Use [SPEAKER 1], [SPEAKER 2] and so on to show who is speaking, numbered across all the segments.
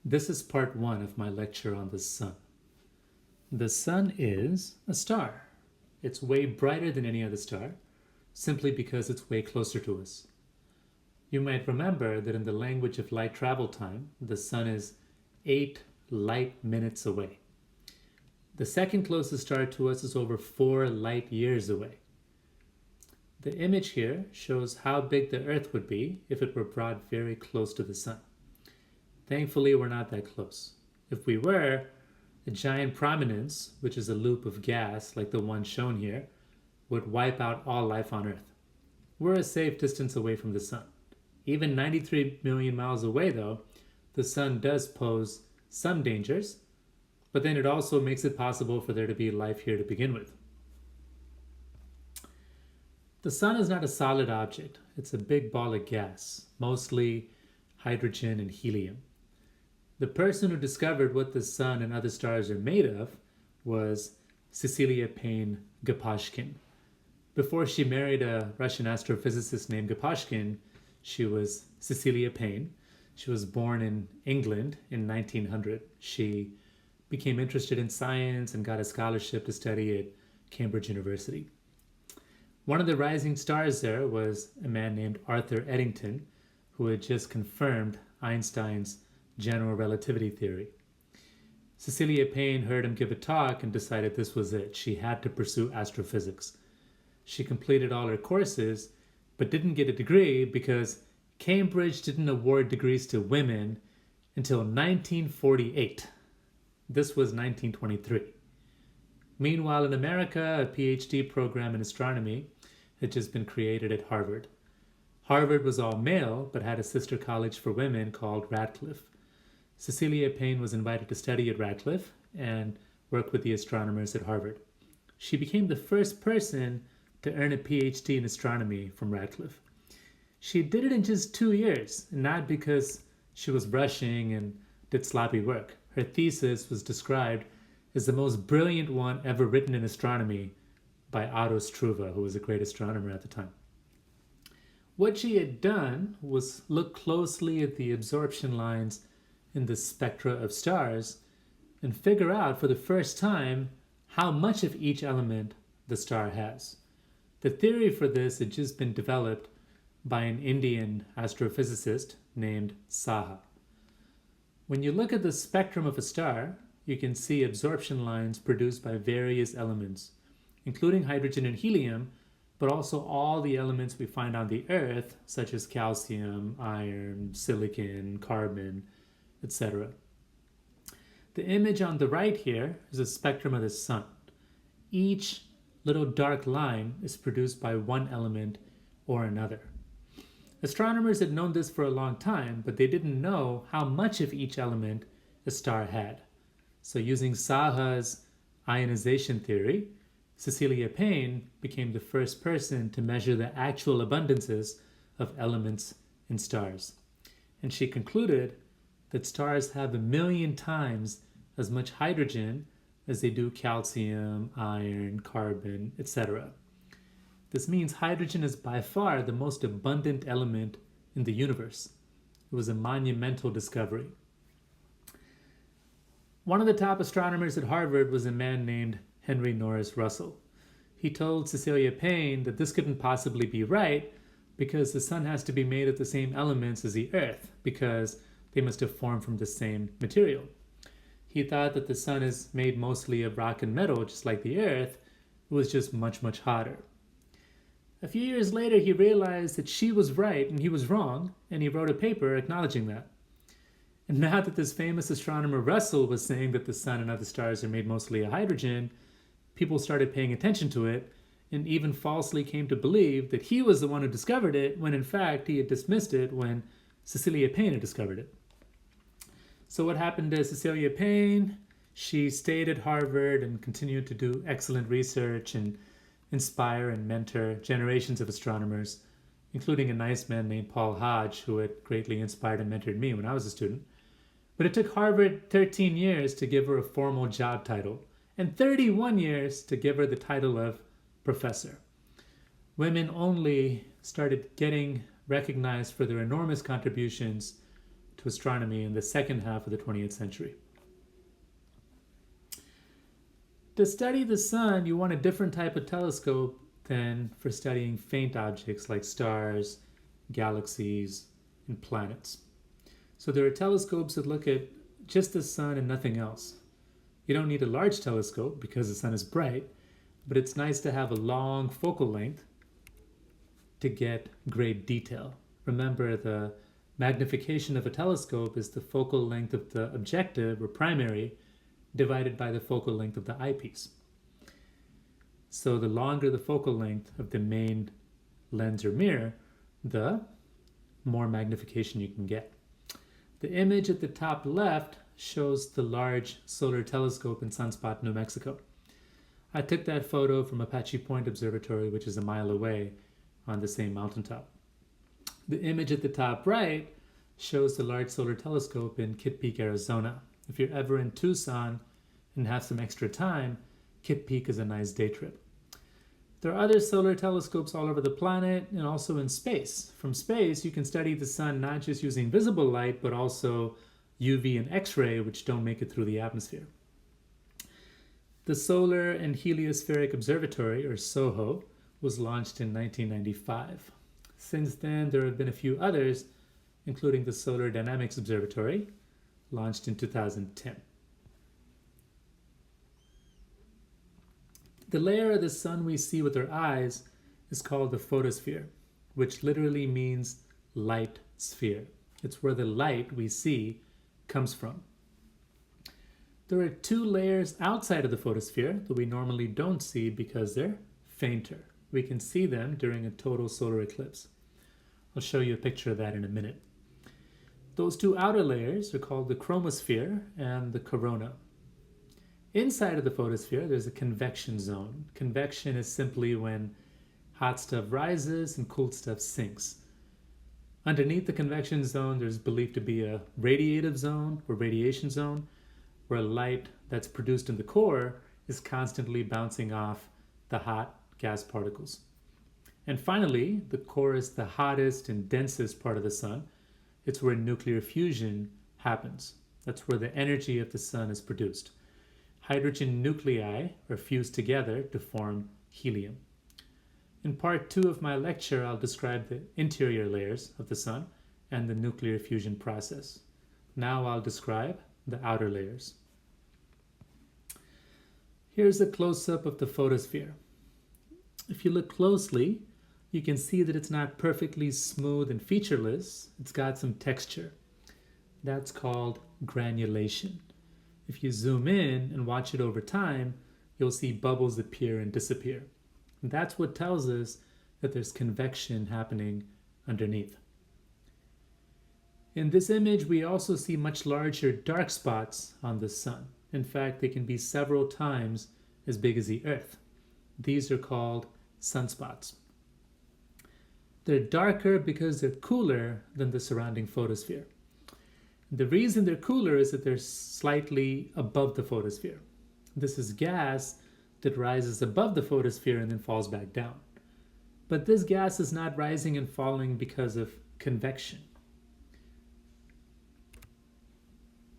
[SPEAKER 1] This is part one of my lecture on the sun. The sun is a star. It's way brighter than any other star, simply because it's way closer to us. You might remember that in the language of light travel time, the sun is 8 light minutes away. The second closest star to us is over 4 light years away. The image here shows how big the Earth would be if it were brought very close to the sun. Thankfully, we're not that close. If we were, a giant prominence, which is a loop of gas like the one shown here, would wipe out all life on Earth. We're a safe distance away from the sun. Even 93 million miles away, though, the sun does pose some dangers, but then it also makes it possible for there to be life here to begin with. The sun is not a solid object. It's a big ball of gas, mostly hydrogen and helium. The person who discovered what the sun and other stars are made of was Cecilia Payne-Gaposchkin. Before she married a Russian astrophysicist named Gaposchkin, she was Cecilia Payne. She was born in England in 1900. She became interested in science and got a scholarship to study at Cambridge University. One of the rising stars there was a man named Arthur Eddington, who had just confirmed Einstein's general relativity theory. Cecilia Payne heard him give a talk and decided this was it. She had to pursue astrophysics. She completed all her courses, but didn't get a degree because Cambridge didn't award degrees to women until 1948. This was 1923. Meanwhile, in America, a PhD program in astronomy had just been created at Harvard. Harvard was all male, but had a sister college for women called Radcliffe. Cecilia Payne was invited to study at Radcliffe and work with the astronomers at Harvard. She became the first person to earn a PhD in astronomy from Radcliffe. She did it in just 2 years, not because she was rushing and did sloppy work. Her thesis was described as the most brilliant one ever written in astronomy by Otto Struve, who was a great astronomer at the time. What she had done was look closely at the absorption lines in the spectra of stars and figure out for the first time how much of each element the star has. The theory for this had just been developed by an Indian astrophysicist named Saha. When you look at the spectrum of a star, you can see absorption lines produced by various elements, including hydrogen and helium, but also all the elements we find on the Earth, such as calcium, iron, silicon, carbon, etc. The image on the right here is a spectrum of the sun. Each little dark line is produced by one element or another. Astronomers had known this for a long time, but they didn't know how much of each element a star had. So using Saha's ionization theory, Cecilia Payne became the first person to measure the actual abundances of elements in stars. And she concluded that stars have 1,000,000 times as much hydrogen as they do calcium, iron, carbon, etc. This means hydrogen is by far the most abundant element in the universe. It was a monumental discovery. One of the top astronomers at Harvard was a man named Henry Norris Russell. He told Cecilia Payne that this couldn't possibly be right because the sun has to be made of the same elements as the Earth, because they must have formed from the same material. He thought that the sun is made mostly of rock and metal, just like the Earth. It was just much, much hotter. A few years later, he realized that she was right and he was wrong, and he wrote a paper acknowledging that. And now that this famous astronomer Russell was saying that the sun and other stars are made mostly of hydrogen, people started paying attention to it and even falsely came to believe that he was the one who discovered it, when in fact he had dismissed it when Cecilia Payne had discovered it. So what happened to Cecilia Payne? She stayed at Harvard and continued to do excellent research and inspire and mentor generations of astronomers, including a nice man named Paul Hodge, who had greatly inspired and mentored me when I was a student. But it took Harvard 13 years to give her a formal job title, and 31 years to give her the title of professor. Women only started getting recognized for their enormous contributions to to astronomy in the second half of the 20th century. To study the sun, you want a different type of telescope than for studying faint objects like stars, galaxies, and planets. So there are telescopes that look at just the sun and nothing else. You don't need a large telescope because the sun is bright, but it's nice to have a long focal length to get great detail. Remember, the magnification of a telescope is the focal length of the objective, or primary, divided by the focal length of the eyepiece. So the longer the focal length of the main lens or mirror, the more magnification you can get. The image at the top left shows the large solar telescope in Sunspot, New Mexico. I took that photo from Apache Point Observatory, which is a mile away on the same mountaintop. The image at the top right shows the large solar telescope in Kitt Peak, Arizona. If you're ever in Tucson and have some extra time, Kitt Peak is a nice day trip. There are other solar telescopes all over the planet and also in space. From space, you can study the sun not just using visible light, but also UV and X-ray, which don't make it through the atmosphere. The Solar and Heliospheric Observatory, or SOHO, was launched in 1995. Since then, there have been a few others, including the Solar Dynamics Observatory, launched in 2010. The layer of the sun we see with our eyes is called the photosphere, which literally means light sphere. It's where the light we see comes from. There are two layers outside of the photosphere that we normally don't see because they're fainter. We can see them during a total solar eclipse. I'll show you a picture of that in a minute. Those two outer layers are called the chromosphere and the corona. Inside of the photosphere, there's a convection zone. Convection is simply when hot stuff rises and cold stuff sinks. Underneath the convection zone, there's believed to be a radiative zone or radiation zone, where light that's produced in the core is constantly bouncing off the hot gas particles. And finally, the core is the hottest and densest part of the sun. It's where nuclear fusion happens. That's where the energy of the sun is produced. Hydrogen nuclei are fused together to form helium. In part 2 of my lecture, I'll describe the interior layers of the sun and the nuclear fusion process. Now I'll describe the outer layers. Here's a close-up of the photosphere. If you look closely, you can see that it's not perfectly smooth and featureless. It's got some texture. That's called granulation. If you zoom in and watch it over time, you'll see bubbles appear and disappear. And that's what tells us that there's convection happening underneath. In this image, we also see much larger dark spots on the sun. In fact, they can be several times as big as the Earth. These are called sunspots. They're darker because they're cooler than the surrounding photosphere. The reason they're cooler is that they're slightly above the photosphere. This is gas that rises above the photosphere and then falls back down. But this gas is not rising and falling because of convection.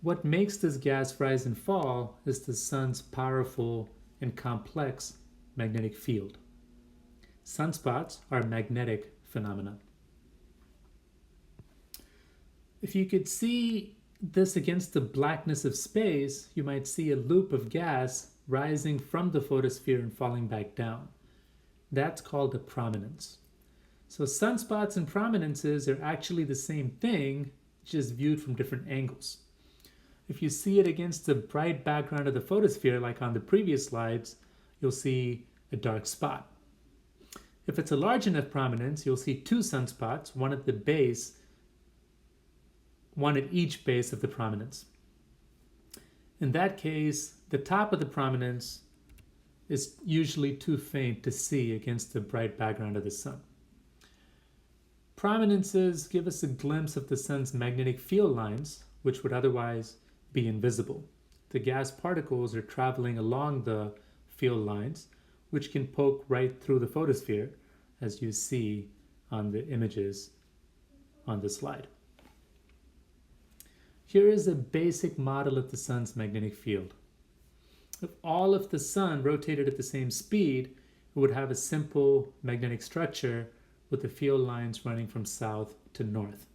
[SPEAKER 1] What makes this gas rise and fall is the sun's powerful and complex magnetic field. Sunspots are magnetic phenomena. If you could see this against the blackness of space, you might see a loop of gas rising from the photosphere and falling back down. That's called a prominence. So sunspots and prominences are actually the same thing, just viewed from different angles. If you see it against the bright background of the photosphere, like on the previous slides, you'll see a dark spot. If it's a large enough prominence, you'll see two sunspots, one at the base, one at each base of the prominence. In that case, the top of the prominence is usually too faint to see against the bright background of the sun. Prominences give us a glimpse of the sun's magnetic field lines, which would otherwise be invisible. The gas particles are traveling along the field lines, which can poke right through the photosphere, as you see on the images on the slide. Here is a basic model of the sun's magnetic field. If all of the sun rotated at the same speed, it would have a simple magnetic structure with the field lines running from south to north.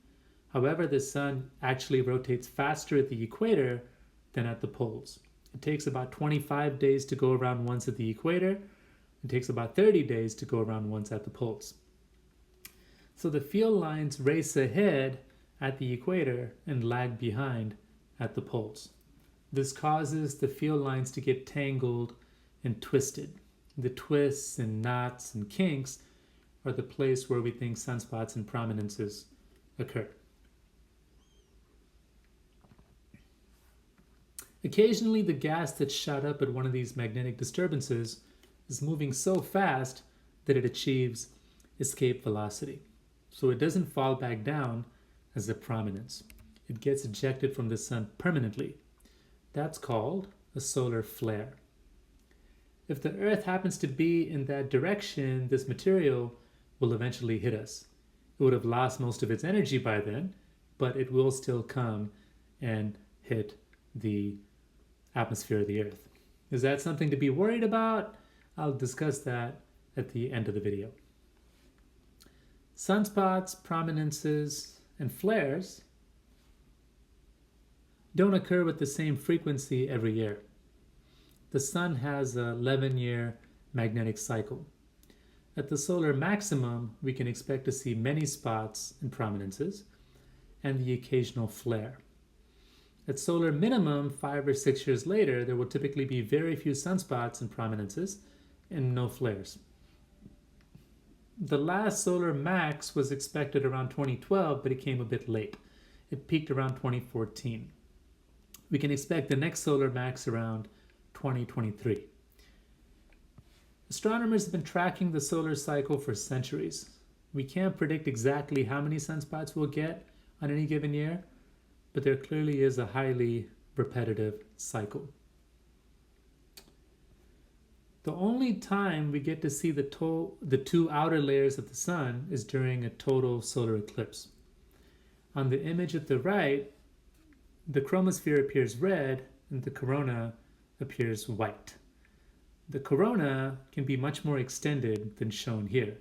[SPEAKER 1] However, the sun actually rotates faster at the equator than at the poles. It takes about 25 days to go around once at the equator. It takes about 30 days to go around once at the poles. So the field lines race ahead at the equator and lag behind at the poles. This causes the field lines to get tangled and twisted. The twists and knots and kinks are the place where we think sunspots and prominences occur. Occasionally, the gas that's shot up at one of these magnetic disturbances is moving so fast that it achieves escape velocity. So it doesn't fall back down as a prominence. It gets ejected from the sun permanently. That's called a solar flare. If the Earth happens to be in that direction, this material will eventually hit us. It would have lost most of its energy by then, but it will still come and hit the atmosphere of the Earth. Is that something to be worried about? I'll discuss that at the end of the video. Sunspots, prominences, and flares don't occur with the same frequency every year. The sun has an 11-year magnetic cycle. At the solar maximum, we can expect to see many spots and prominences and the occasional flare. At solar minimum, 5 or 6 years later, there will typically be very few sunspots and prominences and no flares. The last solar max was expected around 2012, but it came a bit late. It peaked around 2014. We can expect the next solar max around 2023. Astronomers have been tracking the solar cycle for centuries. We can't predict exactly how many sunspots we'll get on any given year, but there clearly is a highly repetitive cycle. The only time we get to see the two outer layers of the sun is during a total solar eclipse. On the image at the right, the chromosphere appears red and the corona appears white. The corona can be much more extended than shown here.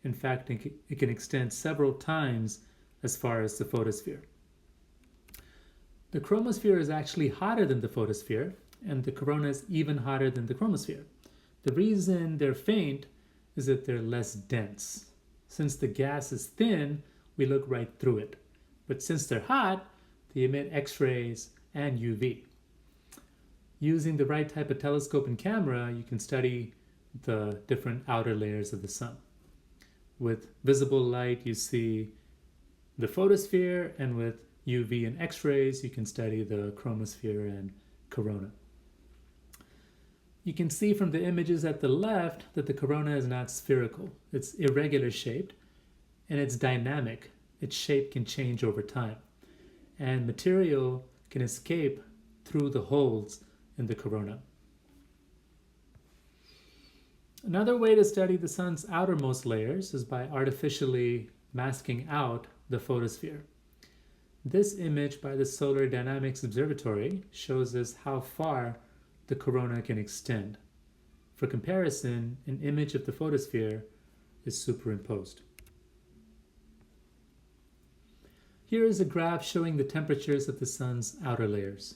[SPEAKER 1] In fact, it can extend several times as far as the photosphere. The chromosphere is actually hotter than the photosphere, and the corona is even hotter than the chromosphere. The reason they're faint is that they're less dense. Since the gas is thin, we look right through it. But since they're hot, they emit X-rays and UV. Using the right type of telescope and camera, you can study the different outer layers of the sun. With visible light, you see the photosphere, and with UV and X-rays, you can study the chromosphere and corona. You can see from the images at the left that the corona is not spherical. It's irregular shaped, and it's dynamic. Its shape can change over time, and material can escape through the holes in the corona. Another way to study the sun's outermost layers is by artificially masking out the photosphere. This image by the Solar Dynamics Observatory shows us how far the corona can extend. For comparison, an image of the photosphere is superimposed. Here is a graph showing the temperatures of the sun's outer layers.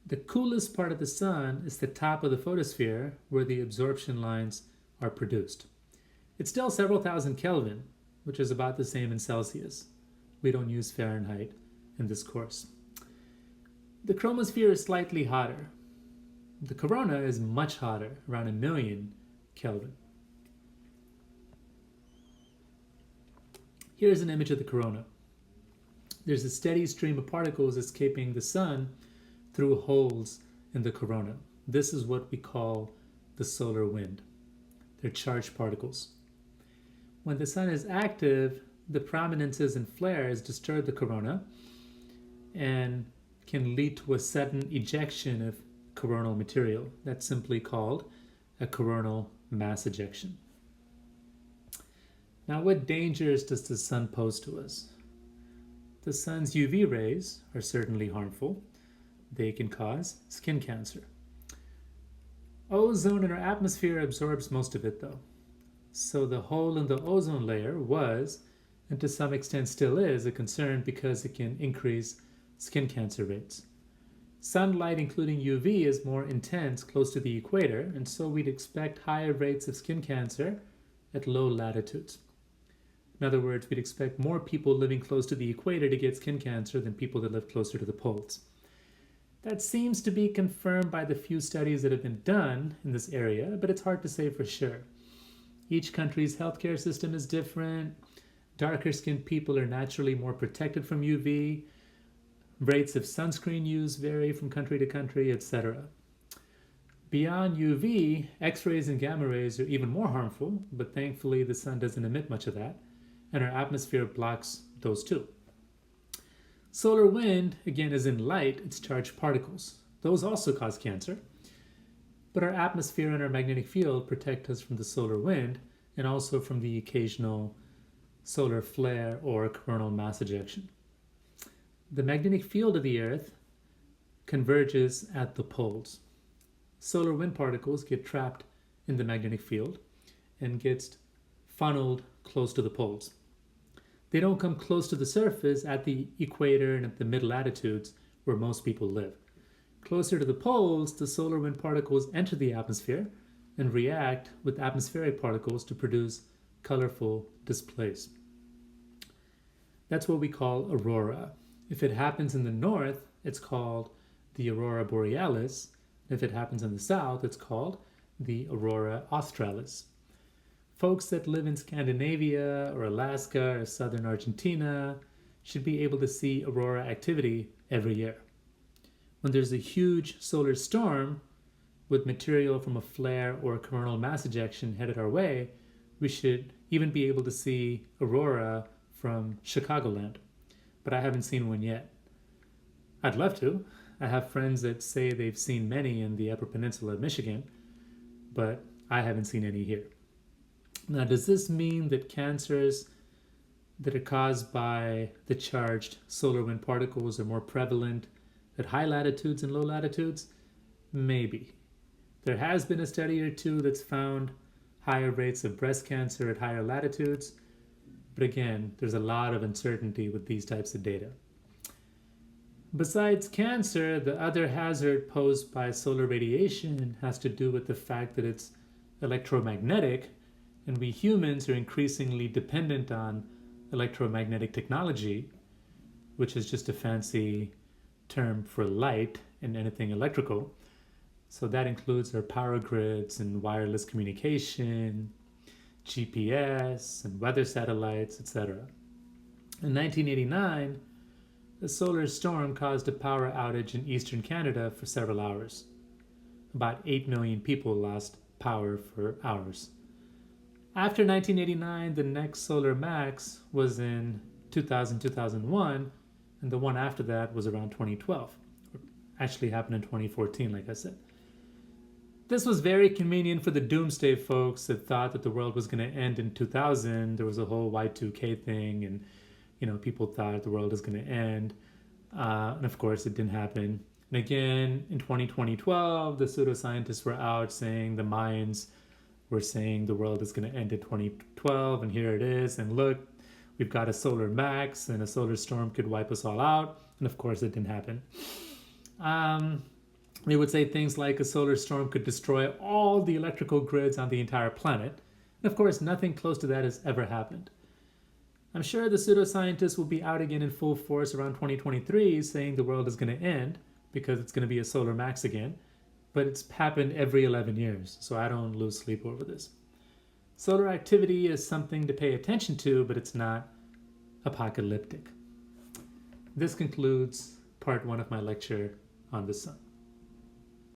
[SPEAKER 1] The coolest part of the sun is the top of the photosphere where the absorption lines are produced. It's still several thousand Kelvin, which is about the same in Celsius. We don't use Fahrenheit in this course. The chromosphere is slightly hotter. The corona is much hotter, around 1,000,000 Kelvin. Here's an image of the corona. There's a steady stream of particles escaping the sun through holes in the corona. This is what we call the solar wind. They're charged particles. When the sun is active, the prominences and flares disturb the corona and can lead to a sudden ejection of coronal material. That's simply called a coronal mass ejection. Now, what dangers does the sun pose to us? The sun's UV rays are certainly harmful. They can cause skin cancer. Ozone in our atmosphere absorbs most of it, though. So the hole in the ozone layer was, and to some extent still is, a concern because it can increase skin cancer rates. Sunlight, including UV, is more intense close to the equator, and so we'd expect higher rates of skin cancer at low latitudes. In other words, we'd expect more people living close to the equator to get skin cancer than people that live closer to the poles. That seems to be confirmed by the few studies that have been done in this area, but it's hard to say for sure. Each country's healthcare system is different. Darker skinned people are naturally more protected from UV. Rates of sunscreen use vary from country to country, etc. Beyond UV, X-rays and gamma rays are even more harmful, but thankfully the sun doesn't emit much of that, and our atmosphere blocks those too. Solar wind, again, is in light, it's charged particles. Those also cause cancer, but our atmosphere and our magnetic field protect us from the solar wind and also from the occasional solar flare or coronal mass ejection. The magnetic field of the Earth converges at the poles. Solar wind particles get trapped in the magnetic field and gets funneled close to the poles. They don't come close to the surface at the equator and at the mid-latitudes where most people live. Closer to the poles, the solar wind particles enter the atmosphere and react with atmospheric particles to produce colorful displays. That's what we call aurora. If it happens in the north, it's called the aurora borealis. If it happens in the south, it's called the aurora australis. Folks that live in Scandinavia or Alaska or southern Argentina should be able to see aurora activity every year. When there's a huge solar storm with material from a flare or a coronal mass ejection headed our way, we should even be able to see aurora from Chicagoland. But I haven't seen one yet. I'd love to. I have friends that say they've seen many in the Upper Peninsula of Michigan, but I haven't seen any here. Now, does this mean that cancers that are caused by the charged solar wind particles are more prevalent at high latitudes and low latitudes? Maybe. There has been a study or two that's found higher rates of breast cancer at higher latitudes, but again, there's a lot of uncertainty with these types of data. Besides cancer, the other hazard posed by solar radiation has to do with the fact that it's electromagnetic, and we humans are increasingly dependent on electromagnetic technology, which is just a fancy term for light and anything electrical. So that includes our power grids and wireless communication, GPS and weather satellites, etc. In 1989, a solar storm caused a power outage in eastern Canada for several hours. About 8 million people lost power for hours. After 1989, the next solar max was in 2000-2001, and the one after that was around 2012. Actually happened in 2014, like I said. This was very convenient for the doomsday folks that thought that the world was going to end in 2000. There was a whole Y2K thing, and people thought the world was going to end. And of course, it didn't happen. And again, in 2012, the pseudoscientists were out saying the Mayans were saying the world is going to end in 2012, and here it is. And look, we've got a solar max, and a solar storm could wipe us all out. And of course, it didn't happen. They would say things like a solar storm could destroy all the electrical grids on the entire planet. And of course, nothing close to that has ever happened. I'm sure the pseudoscientists will be out again in full force around 2023 saying the world is going to end because it's going to be a solar max again. But it's happened every 11 years, so I don't lose sleep over this. Solar activity is something to pay attention to, but it's not apocalyptic. This concludes part 1 of my lecture on the sun.